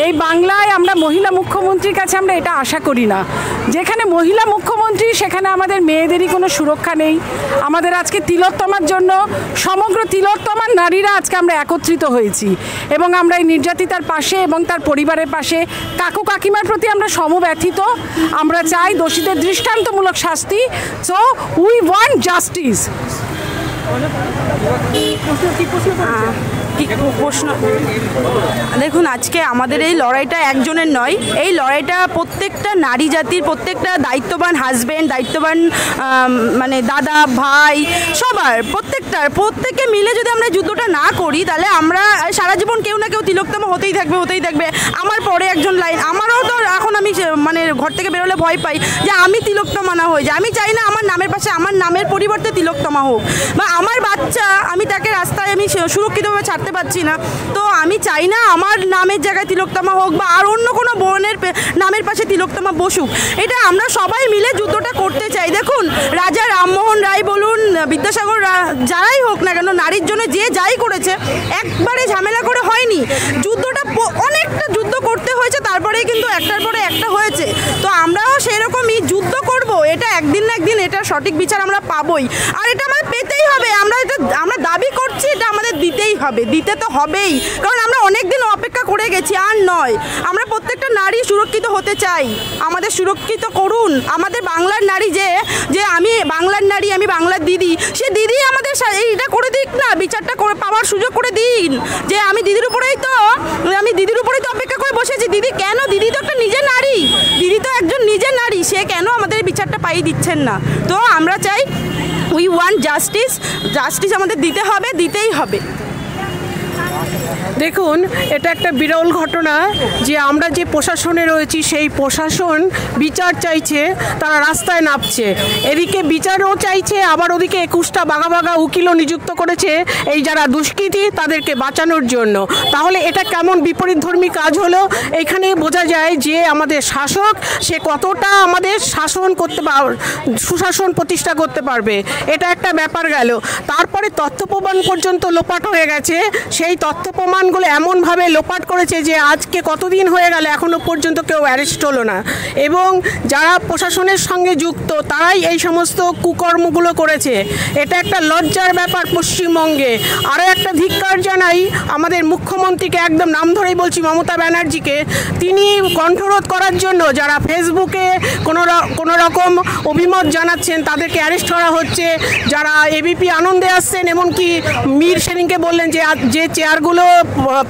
এই বাংলায় আমরা মহিলা মুখ্যমন্ত্রীর কাছে আমরা এটা আশা করি না। যেখানে মহিলা মুখ্যমন্ত্রী সেখানে আমাদের মেয়েদেরই কোনো সুরক্ষা নেই। আমাদের আজকে তিলোত্তমার জন্য সমগ্র তিলোত্তমার নারীরা আজকে আমরা একত্রিত হয়েছি এবং আমরা এই নির্যাতিতার পাশে এবং তার পরিবারের পাশে কাকু কাকিমার প্রতি আমরা সমব্যথিত। আমরা চাই দোষীদের দৃষ্টান্তমূলক শাস্তি। So we want justice. প্রশ্ন দেখুন, আজকে আমাদের এই লড়াইটা একজনের নয়, এই লড়াইটা প্রত্যেকটা নারী জাতির, প্রত্যেকটা দায়িত্ববান হাজব্যান্ড, দায়িত্ববান মানে দাদা ভাই, সবার প্রত্যেকে মিলে যদি আমরা যুদ্ধটা না করি তাহলে আমরা সারা জীবন কেউ না কেউ তিলোত্তমা হতেই থাকবে। আমার পরে একজন লাইন, আমারও তো এখন আমি মানে ঘর থেকে বেরোলে ভয় পাই যে আমি তিলোত্তমা না হয়ে যায়। আমি চাই না আমার নামের পাশে আমার নামের পরিবর্তে তিলোত্তমা হোক, বা আমার বাচ্চা আমি তাকে রাস্তায় আমি সুরক্ষিতভাবে ছাড়তে পারছি না, তো আমি চাই না আমার নামের জায়গায় তিলোত্তমা হোক বা আর অন্য কোনো বোনের নামের পাশে তিলোত্তমা বসুক। এটা আমরা সবাই মিলে যুদ্ধটা করতে চাই। দেখুন, রাজা রামমোহন রায় বলুন, বিদ্যাসাগর, যারাই হোক না কেন, নারীর জন্য যে যাই করেছে একবারে ঝামেলা করে হয়নি। যুদ্ধটা অনেকটা যুদ্ধ করতে হয়েছে, তারপরেই কিন্তু একটার পরে একটা হয়েছে। তো আমরাও সেরকমই যুদ্ধ করব, এটা একদিন না একদিন এটা সঠিক বিচার আমরা পাবই, আর এটা আমাদের পেতেই হবে। আমরা দাবি করছি, এটা আমাদের দিতেই হবে, দিতে তো হবেই, কারণ আমরা অনেক দিন অপেক্ষা করে গেছি। আর নয়, আমরা প্রত্যেকটা নারী সুরক্ষিত হতে চাই, আমাদের সুরক্ষিত করুন। আমাদের বাংলার নারী যে আমি বাংলার নারী, আমি বাংলার দিদি, সে দিদি আমাদের এইটা করে দিক না, বিচারটা করে পাওয়ার সুযোগ করে দিন। যে আমি দিদির উপরেই তো অপেক্ষা করে বসেছি। দিদি কেন? দিদি তো একটা নিজের নারী, দিদি তো একজন নিজের নারী, সে কেন আমাদের বিচারটা পাইয়ে দিচ্ছেন না? তো আমরা চাই উই ওয়ান্ট জাস্টিস আমাদের দিতে হবে, দিতেই হবে। দেখুন, এটা একটা বিরল ঘটনা যে আমরা যে প্রশাসনে রয়েছি সেই প্রশাসন বিচার চাইছে, তারা রাস্তায় নামছে, এদিকে বিচারও চাইছে, আবার ওদিকে 21টা বাঘা উকিলও নিযুক্ত করেছে এই যারা দুষ্কৃতী তাদেরকে বাঁচানোর জন্য। তাহলে এটা কেমন বিপরীতধর্মী কাজ হলো? এখানে বোঝা যায় যে আমাদের শাসক সে কতটা আমাদের শাসন করতে সুশাসন প্রতিষ্ঠা করতে পারবে, এটা একটা ব্যাপার গেল। তারপরে তথ্য প্রমাণ পর্যন্ত লোপাট হয়ে গেছে। সেই তথ্য প্রমাণগুলো এমনভাবে লোপাট করেছে যে আজকে কতদিন হয়ে গেল এখনও পর্যন্ত কেউ অ্যারেস্ট হলো না, এবং যারা প্রশাসনের সঙ্গে যুক্ত তারাই এই সমস্ত কুকর্মগুলো করেছে। এটা একটা লজ্জার ব্যাপার পশ্চিমবঙ্গে। আরও একটা ধিক্কার জানাই আমাদের মুখ্যমন্ত্রীকে, একদম নাম ধরেই বলছি, মমতা ব্যানার্জিকে। তিনি কণ্ঠরোধ করার জন্য যারা ফেসবুকে কোনো রকম অভিমত জানাচ্ছেন তাদেরকে অ্যারেস্ট করা হচ্ছে। যারা এবিপি আনন্দে আসছেন, এমনকি মীর সেদিনকে বললেন যে চেয়ারগুলো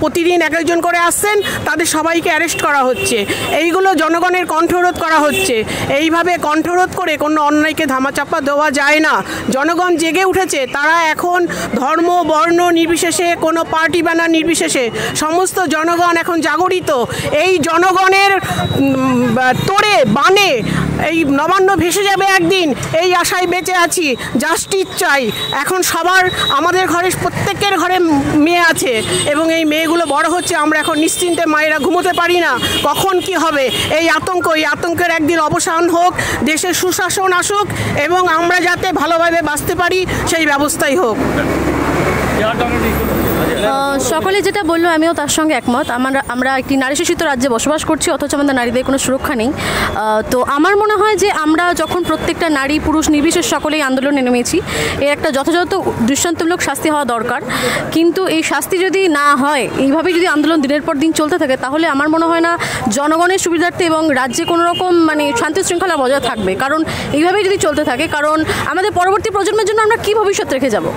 প্রতিদিন এক একজন করে আসছেন তাদের সবাইকে অ্যারেস্ট করা হচ্ছে। এইগুলো জনগণের কণ্ঠরোধ করা হচ্ছে। এইভাবে কণ্ঠরোধ করে কোনো অন্যায়কে ধামাচাপা দেওয়া যায় না। জনগণ জেগে উঠেছে, তারা এখন ধর্ম বর্ণ নির্বিশেষে, কোনো পার্টি ব্যানার নির্বিশেষে সমস্ত জনগণ এখন জাগরিত। এই জনগণের তোড়ে বানে এই নবান্ন ভেসে যাবে একদিন, এই আশায় বেঁচে আছি। জাস্টিস চাই। এখন সবার, আমাদের ঘরে প্রত্যেকের ঘরে মেয়ে আছে এবং এই মেয়েগুলো বড় হচ্ছে। আমরা এখন নিশ্চিন্তে মায়েরা ঘুমোতে পারি না, কখন কি হবে। এই আতঙ্কের একদিন অবসান হোক, দেশে সুশাসন আসুক এবং আমরা যাতে ভালোভাবে বাঁচতে পারি সেই ব্যবস্থাই হোক। সকলে যেটা বললো আমিও তার সঙ্গে একমত। আমরা একটি নারী শাসিত রাজ্যে বসবাস করছি, অথচ আমাদের নারীদের কোনো সুরক্ষা নেই। তো আমার মনে হয় যে আমরা যখন প্রত্যেকটা নারী পুরুষ নির্বিশেষ সকলেই আন্দোলনে নেমেছি, এর একটা যথাযথ দৃষ্টান্তমূলক শাস্তি হওয়া দরকার। কিন্তু এই শাস্তি যদি না হয়, এইভাবেই যদি আন্দোলন দিনের পর দিন চলতে থাকে, তাহলে আমার মনে হয় না জনগণের সুবিধার্থে এবং রাজ্যে কোনো রকম শান্তি শৃঙ্খলা বজায় থাকবে। কারণ এইভাবেই যদি চলতে থাকে, কারণ আমাদের পরবর্তী প্রজন্মের জন্য আমরা কী ভবিষ্যৎ রেখে যাব?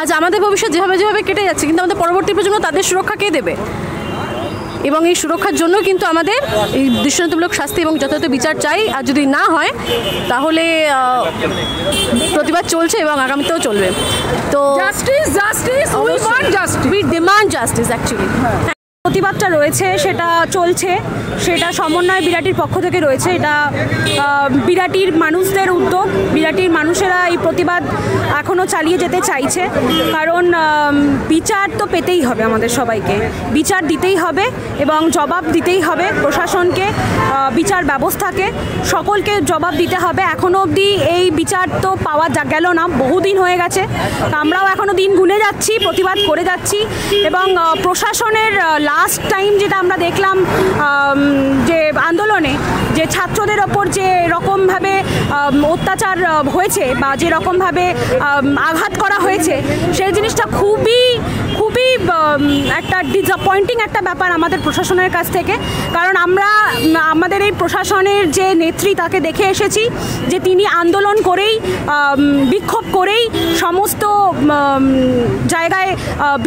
আজ আমাদের ভবিষ্যৎ যেভাবে কেটে যাচ্ছে, কিন্তু আমাদের পরবর্তী প্রজন্ম তাদের সুরক্ষা কে দেবে? এবং এই সুরক্ষার জন্য কিন্তু আমাদের এই দৃষ্টান্তমূলক শাস্তি এবং যথাযথ বিচার চাই। আর যদি না হয় তাহলে প্রতিবাদ চলছে এবং আগামীতেও চলবে। তো উই ডিমান্ড জাস্টিস অ্যাকচুয়ালি। প্রতিবাদটা রয়েছে, সেটা চলছে, সেটা সমন্বয় বিরাটির পক্ষ থেকে রয়েছে। এটা বিরাটির মানুষদের উদ্যোগ, বিরাটির মানুষেরা এই প্রতিবাদ এখনও চালিয়ে যেতে চাইছে। কারণ বিচার তো পেতেই হবে, আমাদের সবাইকে বিচার দিতেই হবে এবং জবাব দিতেই হবে। প্রশাসনকে, বিচার ব্যবস্থাকে, সকলকে জবাব দিতে হবে। এখনও অবধি এই বিচার তো পাওয়া গেল না, বহুদিন হয়ে গেছে। আমরাও এখনও দিন গুনে যাচ্ছি, প্রতিবাদ করে যাচ্ছি এবং প্রশাসনের লাভ লাস্ট টাইম যেটা আমরা দেখলাম যে আন্দোলনে যে ছাত্রদের ওপর যে রকমভাবে অত্যাচার হয়েছে বা যে রকমভাবে আঘাত করা হয়েছে, সেই জিনিসটা খুবই খুবই একটা ডিসঅ্যাপয়েন্টিং একটা ব্যাপার আমাদের প্রশাসনের কাছ থেকে। কারণ আমরা আমাদের এই প্রশাসনের যে নেত্রী তাকে দেখে এসেছি যে তিনি আন্দোলন করেই বিক্ষোভ করেই সমস্ত জায়গায়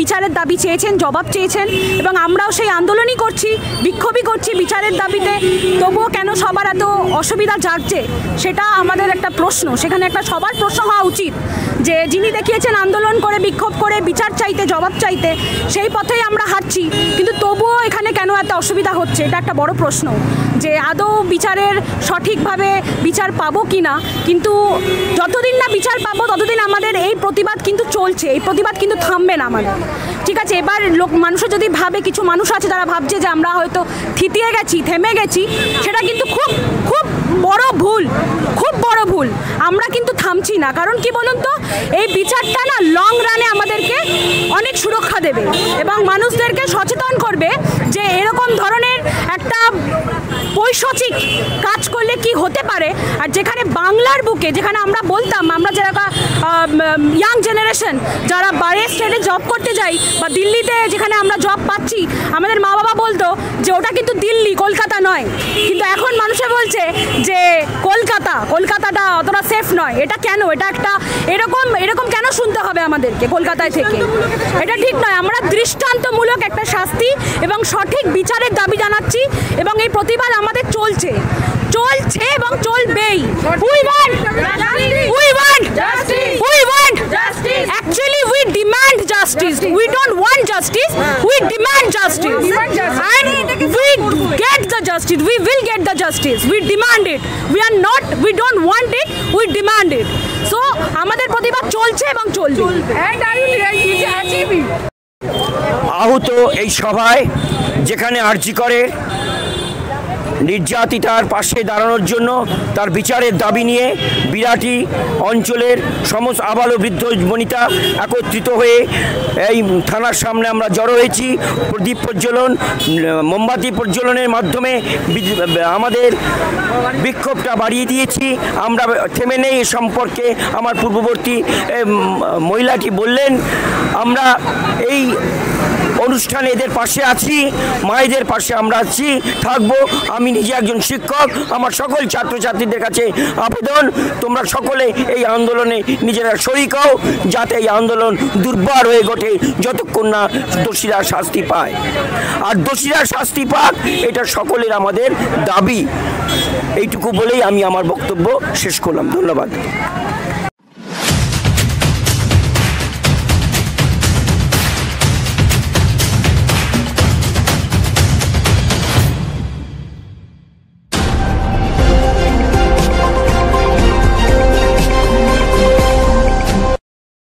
বিচারের দাবি চেয়েছেন, জবাব চেয়েছেন, এবং আমরাও সেই আন্দোলনই করছি, বিক্ষোভই করছি বিচারের দাবিতে। তবুও কেন সবার এত অসুবিধা জাগছে সেটা আমাদের একটা প্রশ্ন। সেখানে একটা সবার প্রশ্ন হওয়া উচিত যে যিনি দেখিয়েছেন আন্দোলন করে বিক্ষোভ করে বিচার চাইতে, জবাব চাইতে, সেই পথেই আমরা হাঁটছি, কিন্তু তবুও এখানে কেন এত অসুবিধা হচ্ছে, এটা একটা বড় প্রশ্ন যে আদৌ বিচারের সঠিকভাবে বিচার পাবো কি না। কিন্তু যতদিন না বিচার পাবো ততদিন আমাদের এই প্রতিবাদ কিন্তু চলছে, এই প্রতিবাদ কিন্তু থামবে না আমাদের। ঠিক আছে, এবার মানুষের যদি ভাবে, কিছু মানুষ আছে যারা ভাবছে যে আমরা হয়তো থিতিয়ে গেছি, থেমে গেছি, সেটা কিন্তু খুব খুব বড় ভুল, খুব বড় ভুল। আমরা কিন্তু থামছি না। কারণ কি বলুন তো, এই বিচারটা না লং রানে আমাদেরকে অনেক সুরক্ষা দেবে এবং মানুষদেরকে সচেতন করবে যে এরকম ধরনের একটা পৈশাচিক কাজ করলে কি হতে পারে। আর যেখানে বাংলার বুকে, যেখানে আমরা বলতাম, আমরা যারা ইয়াং জেনারেশন যারা বাইরে স্টেটে জব করতে যাই বা দিল্লিতে যেখানে আমরা জব পাচ্ছি, আমাদের মা বাবা বলতো যে ওটা কিন্তু দিল্লি, কলকাতা নয়। কিন্তু এখন মানুষে বলছে যে কলকাতাটা অতটা সেফ নয়। এটা কেন? এটা একটা এরকম কেন শুনতে হবে আমাদেরকে কলকাতায় থেকে? এটা ঠিক নয়। আমরা দৃষ্টান্তমূলক একটা শাস্তি এবং সঠিক বিচারের দাবি জানাচ্ছি এবং এই প্রতিবাদ আমাদের চলছে এবং চলবেই। Actually, we demand justice. We don't want justice. We demand justice. And we get the justice. We will get the justice. We demand it. We don't want it. We demand it. So, আমাদের প্রতিবাদ চলছে এবং চলবে। আহত এই সভায় যেখানে আর্জি করে নির্যাতিতার পাশে দাঁড়ানোর জন্য, তার বিচারের দাবি নিয়ে বিরাটি অঞ্চলের সমস্ত আবাল বৃদ্ধ বনিতা একত্রিত হয়ে এই থানার সামনে আমরা জড়ো হয়েছি। প্রদীপ প্রজ্বলন, মোমবাতি প্রজ্বলনের মাধ্যমে আমাদের বিক্ষোভটা বাড়িয়ে দিয়েছি। আমরা থেমে নেই। এ সম্পর্কে আমার পূর্ববর্তী মহিলাটি বললেন, আমরা এই অনুষ্ঠানে এদের পাশে আছি, মায়েদের পাশে আমরা আছি, থাকবো। আমি নিজে একজন শিক্ষক। আমার সকল ছাত্রছাত্রীদের কাছে আবেদন, তোমরা সকলে এই আন্দোলনে নিজেরা শরিক হও, যাতে এই আন্দোলন দুর্বার হয়ে ওঠে যতক্ষণ না দোষীরা শাস্তি পায়। আর দোষীরা শাস্তি পাক, এটা সকলের আমাদের দাবি। এইটুকু বলেই আমি আমার বক্তব্য শেষ করলাম। ধন্যবাদ।